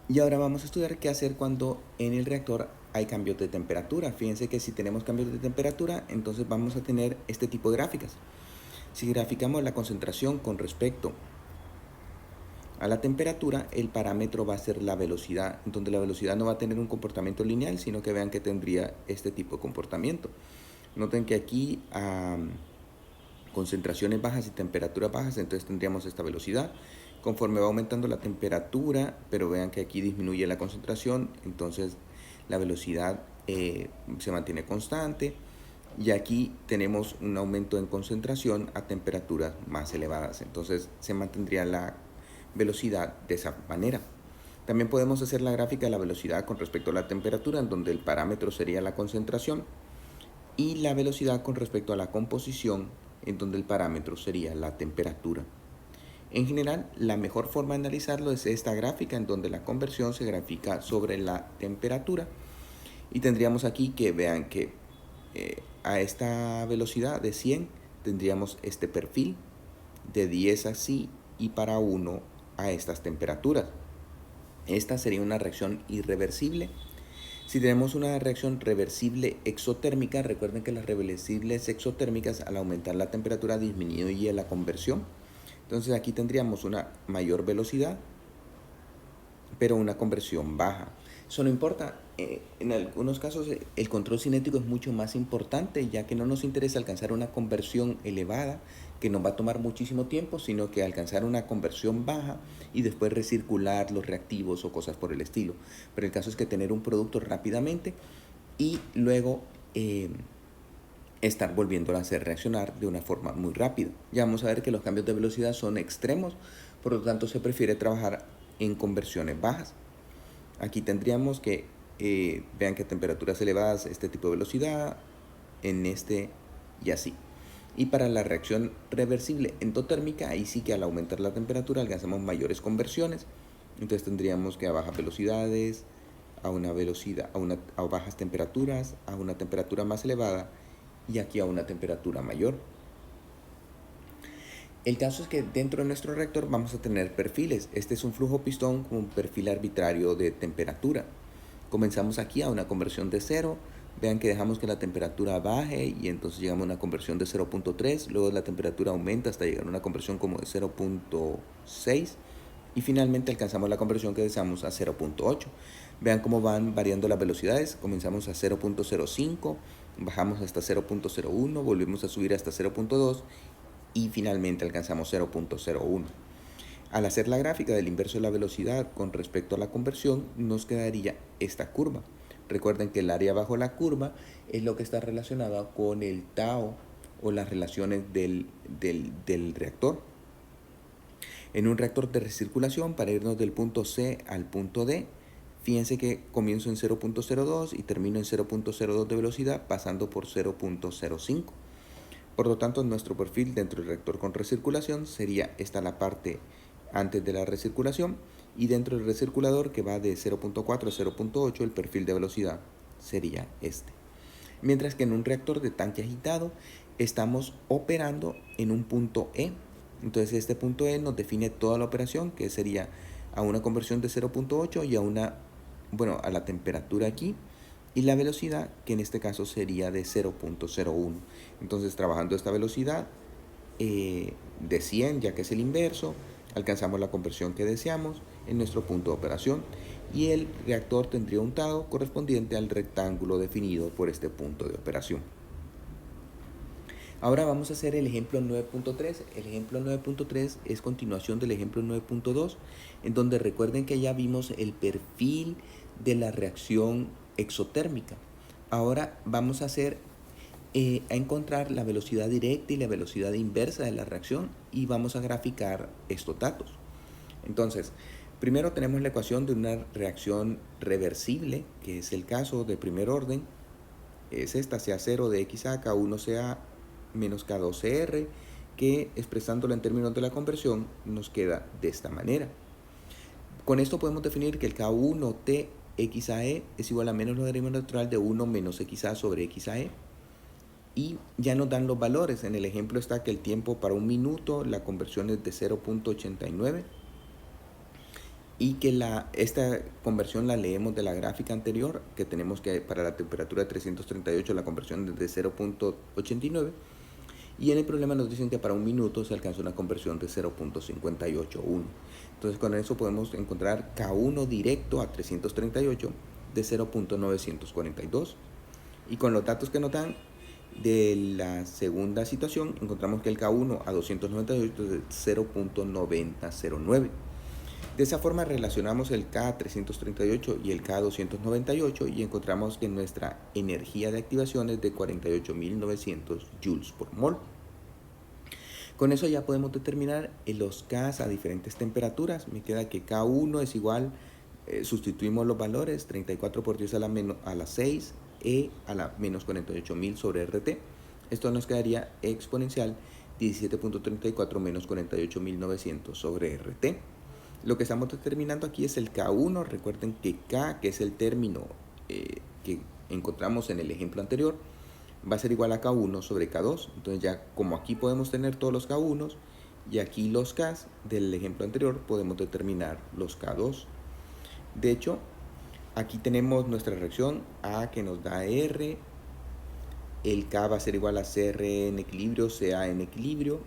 Y ahora vamos a estudiar qué hacer cuando en el reactor hay cambios de temperatura. Fíjense que si tenemos cambios de temperatura, entonces vamos a tener este tipo de gráficas. Si graficamos la concentración con respecto a la temperatura, el parámetro va a ser la velocidad, donde la velocidad no va a tener un comportamiento lineal, sino que vean que tendría este tipo de comportamiento. Noten que aquí concentraciones bajas y temperaturas bajas, entonces tendríamos esta velocidad. Conforme va aumentando la temperatura, pero vean que aquí disminuye la concentración, entonces la velocidad se mantiene constante. Y aquí tenemos un aumento en concentración a temperaturas más elevadas, entonces se mantendría la velocidad de esa manera. También podemos hacer la gráfica de la velocidad con respecto a la temperatura, en donde el parámetro sería la concentración, y la velocidad con respecto a la composición, en donde el parámetro sería la temperatura. En general, la mejor forma de analizarlo es esta gráfica, en donde la conversión se grafica sobre la temperatura. Y tendríamos aquí que vean que a esta velocidad de 100 tendríamos este perfil, de 10 así y para 1 a estas temperaturas. Esta sería una reacción irreversible. Si tenemos una reacción reversible exotérmica, recuerden que las reversibles exotérmicas al aumentar la temperatura disminuye la conversión. Entonces aquí tendríamos una mayor velocidad, pero una conversión baja. Eso no importa. En algunos casos el control cinético es mucho más importante, ya que no nos interesa alcanzar una conversión elevada, que nos va a tomar muchísimo tiempo, sino que alcanzar una conversión baja y después recircular los reactivos o cosas por el estilo. Pero el caso es que tener un producto rápidamente y luego estar volviéndolo a hacer reaccionar de una forma muy rápida. Ya vamos a ver que los cambios de velocidad son extremos, por lo tanto se prefiere trabajar en conversiones bajas. Aquí tendríamos que vean que a temperaturas elevadas este tipo de velocidad, en este y así. Y para la reacción reversible endotérmica, ahí sí que al aumentar la temperatura alcanzamos mayores conversiones. Entonces tendríamos que a bajas velocidades, a una velocidad, a bajas temperaturas, a una temperatura más elevada y aquí a una temperatura mayor. El caso es que dentro de nuestro reactor vamos a tener perfiles. Este es un flujo pistón con un perfil arbitrario de temperatura. Comenzamos aquí a una conversión de 0. Vean que dejamos que la temperatura baje y entonces llegamos a una conversión de 0.3. Luego la temperatura aumenta hasta llegar a una conversión como de 0.6. Y finalmente alcanzamos la conversión que deseamos a 0.8. Vean cómo van variando las velocidades. Comenzamos a 0.05, bajamos hasta 0.01, volvemos a subir hasta 0.2 y finalmente alcanzamos 0.01. Al hacer la gráfica del inverso de la velocidad con respecto a la conversión, nos quedaría esta curva. Recuerden que el área bajo la curva es lo que está relacionado con el tau o las relaciones del reactor. En un reactor de recirculación, para irnos del punto C al punto D, fíjense que comienzo en 0.02 y termino en 0.02 de velocidad pasando por 0.05. Por lo tanto, nuestro perfil dentro del reactor con recirculación sería esta la parte antes de la recirculación, y dentro del recirculador que va de 0.4 a 0.8 el perfil de velocidad sería este. Mientras que en un reactor de tanque agitado estamos operando en un punto E. Entonces este punto E nos define toda la operación, que sería a una conversión de 0.8 y a la temperatura aquí, y la velocidad, que en este caso sería de 0.01. Entonces, trabajando esta velocidad de 100, ya que es el inverso, alcanzamos la conversión que deseamos en nuestro punto de operación y el reactor tendría un tau correspondiente al rectángulo definido por este punto de operación. Ahora vamos a hacer el ejemplo 9.3. El ejemplo 9.3 es continuación del ejemplo 9.2, en donde recuerden que ya vimos el perfil de la reacción exotérmica. Ahora vamos a encontrar la velocidad directa y la velocidad inversa de la reacción y vamos a graficar estos datos. Entonces, primero tenemos la ecuación de una reacción reversible, que es el caso de primer orden. Es esta, sea 0 de XA, K1 sea menos K2CR, que expresándolo en términos de la conversión nos queda de esta manera. Con esto podemos definir que el K1T XAE es igual a menos logaritmo natural de 1 menos XA sobre XAE. Y ya nos dan los valores. En el ejemplo está que el tiempo para un minuto, la conversión es de 0.89. y que esta conversión la leemos de la gráfica anterior, que tenemos que para la temperatura de 338 la conversión es de 0.89, y en el problema nos dicen que para 1 minuto se alcanza una conversión de 0.581. Entonces con eso podemos encontrar K1 directo a 338 de 0.942, y con los datos que nos dan de la segunda situación encontramos que el K1 a 298 es de 0.9009. De esa forma relacionamos el K338 y el K298 y encontramos que nuestra energía de activación es de 48.900 joules por mol. Con eso ya podemos determinar los Ks a diferentes temperaturas. Me queda que K1 es igual, sustituimos los valores, 34 por 10 a la 6, E a la menos 48.000 sobre RT. Esto nos quedaría exponencial 17.34 menos 48.900 sobre RT. Lo que estamos determinando aquí es el K1. Recuerden que K, que es el término que encontramos en el ejemplo anterior, va a ser igual a K1 sobre K2. Entonces ya como aquí podemos tener todos los K1 y aquí los K del ejemplo anterior, podemos determinar los K2. De hecho, aquí tenemos nuestra reacción A que nos da R. El K va a ser igual a CR en equilibrio, CA en equilibrio,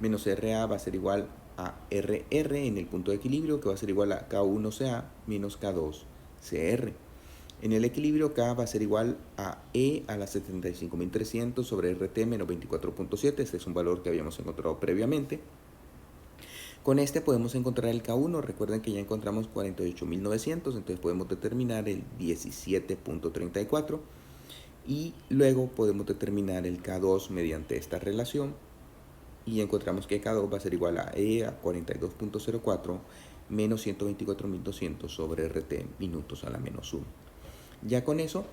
menos RA va a ser igual a RR en el punto de equilibrio, que va a ser igual a K1CA menos K2CR. En el equilibrio, K va a ser igual a E a la 75.300 sobre RT menos 24.7. Este es un valor que habíamos encontrado previamente. Con este podemos encontrar el K1. Recuerden que ya encontramos 48.900, entonces podemos determinar el 17.34. Y luego podemos determinar el K2 mediante esta relación. Y encontramos que K2 va a ser igual a E a 42.04 menos 124.200 sobre RT minutos a la menos 1. Ya con eso,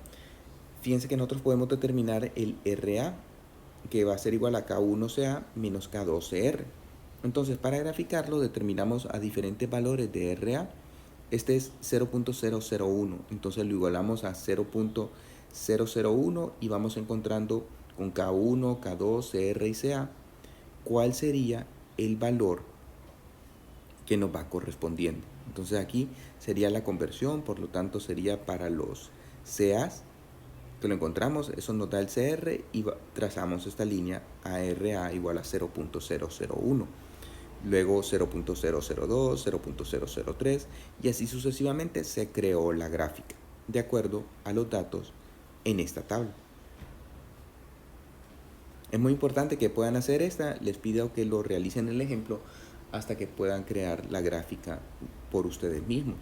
fíjense que nosotros podemos determinar el RA, que va a ser igual a K1CA menos K2CR. Entonces, para graficarlo, determinamos a diferentes valores de RA. Este es 0.001, entonces lo igualamos a 0.001 y vamos encontrando con K1, K2, CR y CA cuál sería el valor que nos va correspondiendo. Entonces aquí sería la conversión, por lo tanto sería para los CAs que lo encontramos, eso nos da el CR y trazamos esta línea ARA igual a 0.001, luego 0.002, 0.003 y así sucesivamente se creó la gráfica de acuerdo a los datos en esta tabla. Es muy importante que puedan hacer esta, les pido que lo realicen el ejemplo hasta que puedan crear la gráfica por ustedes mismos.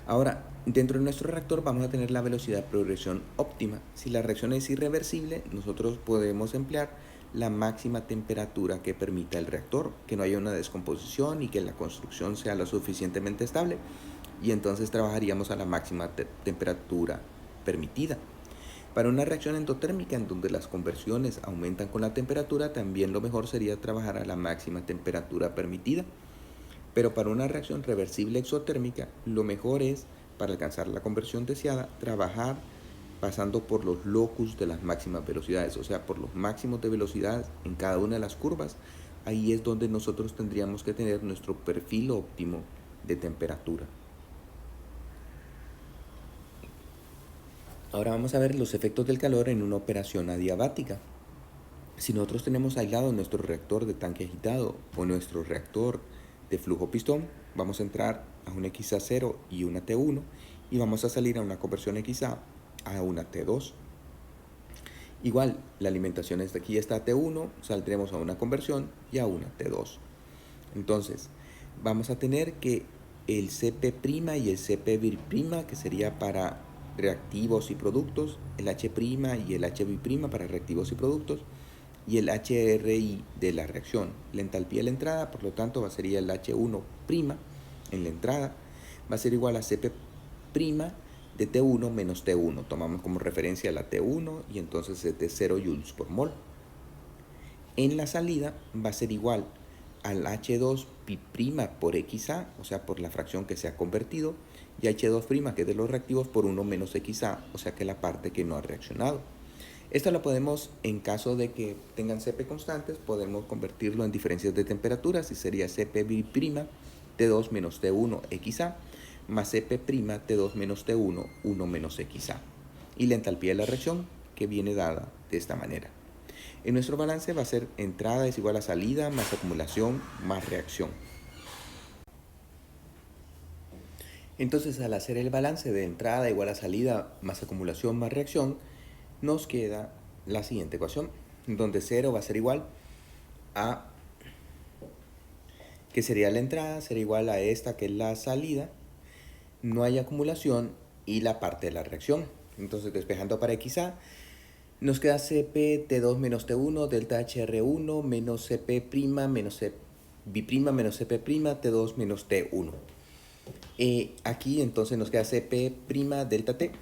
Ahora, dentro de nuestro reactor vamos a tener la velocidad de progresión óptima. Si la reacción es irreversible, nosotros podemos emplear la máxima temperatura que permita el reactor, que no haya una descomposición y que la construcción sea lo suficientemente estable, y entonces trabajaríamos a la máxima temperatura permitida. Para una reacción endotérmica en donde las conversiones aumentan con la temperatura, también lo mejor sería trabajar a la máxima temperatura permitida. Pero para una reacción reversible exotérmica, lo mejor es, para alcanzar la conversión deseada, trabajar pasando por los locus de las máximas velocidades, o sea, por los máximos de velocidad en cada una de las curvas. Ahí es donde nosotros tendríamos que tener nuestro perfil óptimo de temperatura. Ahora vamos a ver los efectos del calor en una operación adiabática. Si nosotros tenemos aislado nuestro reactor de tanque agitado o nuestro reactor de flujo pistón, vamos a entrar a una XA0 y una T1 y vamos a salir a una conversión XA a una T2. Igual, la alimentación es de aquí está T1, saldremos a una conversión y a una T2. Entonces, vamos a tener que el CP' y el CP', que sería para reactivos y productos, el H' y el HB' para reactivos y productos, y el HRI de la reacción. La entalpía de la entrada, por lo tanto, va a ser el H1' en la entrada, va a ser igual a CP' de T1 menos T1. Tomamos como referencia la T1 y entonces es de 0 joules por mol. En la salida va a ser igual al H2' por XA, o sea, por la fracción que se ha convertido, y H2', que es de los reactivos, por 1 menos XA, o sea, que la parte que no ha reaccionado. Esto lo podemos, en caso de que tengan CP constantes, podemos convertirlo en diferencias de temperaturas y sería CP' T2 menos T1 XA más Cp' T2 menos T1, 1 menos XA. Y la entalpía de la reacción que viene dada de esta manera. En nuestro balance va a ser entrada es igual a salida más acumulación más reacción. Entonces, al hacer el balance de entrada igual a salida más acumulación más reacción, nos queda la siguiente ecuación, donde 0 va a ser igual a, que sería la entrada, será igual a esta que es la salida, no hay acumulación y la parte de la reacción. Entonces, despejando para XA, nos queda Cp T2 menos T1 delta HR1 menos Cp' menos Cb' menos Cp' T2 menos T1. Aquí entonces nos queda Cp' delta T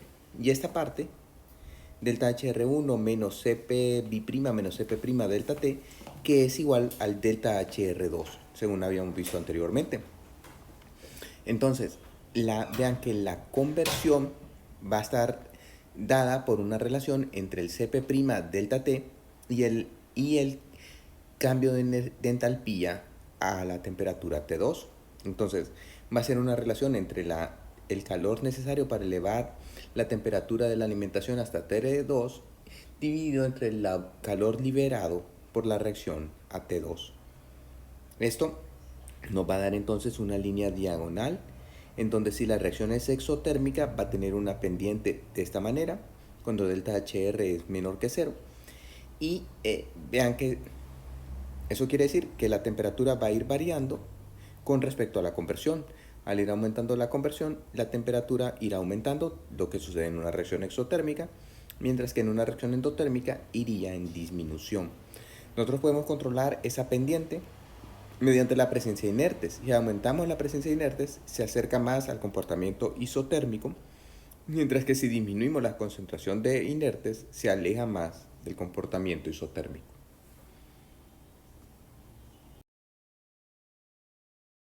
y esta parte delta HR1 menos Cp' menos Cp' delta T, que es igual al delta HR2, según habíamos visto anteriormente. Entonces, vean que la conversión va a estar dada por una relación entre el Cp' delta T y el cambio de entalpía a la temperatura T2. Entonces, va a ser una relación entre el calor necesario para elevar la temperatura de la alimentación hasta T2 dividido entre el calor liberado por la reacción a T2. Esto nos va a dar entonces una línea diagonal en donde si la reacción es exotérmica va a tener una pendiente de esta manera cuando delta HR es menor que 0 y vean que eso quiere decir que la temperatura va a ir variando con respecto a la conversión. Al ir aumentando la conversión, la temperatura irá aumentando, lo que sucede en una reacción exotérmica, mientras que en una reacción endotérmica iría en disminución. Nosotros podemos controlar esa pendiente mediante la presencia de inertes. Si aumentamos la presencia de inertes, se acerca más al comportamiento isotérmico, mientras que si disminuimos la concentración de inertes, se aleja más del comportamiento isotérmico.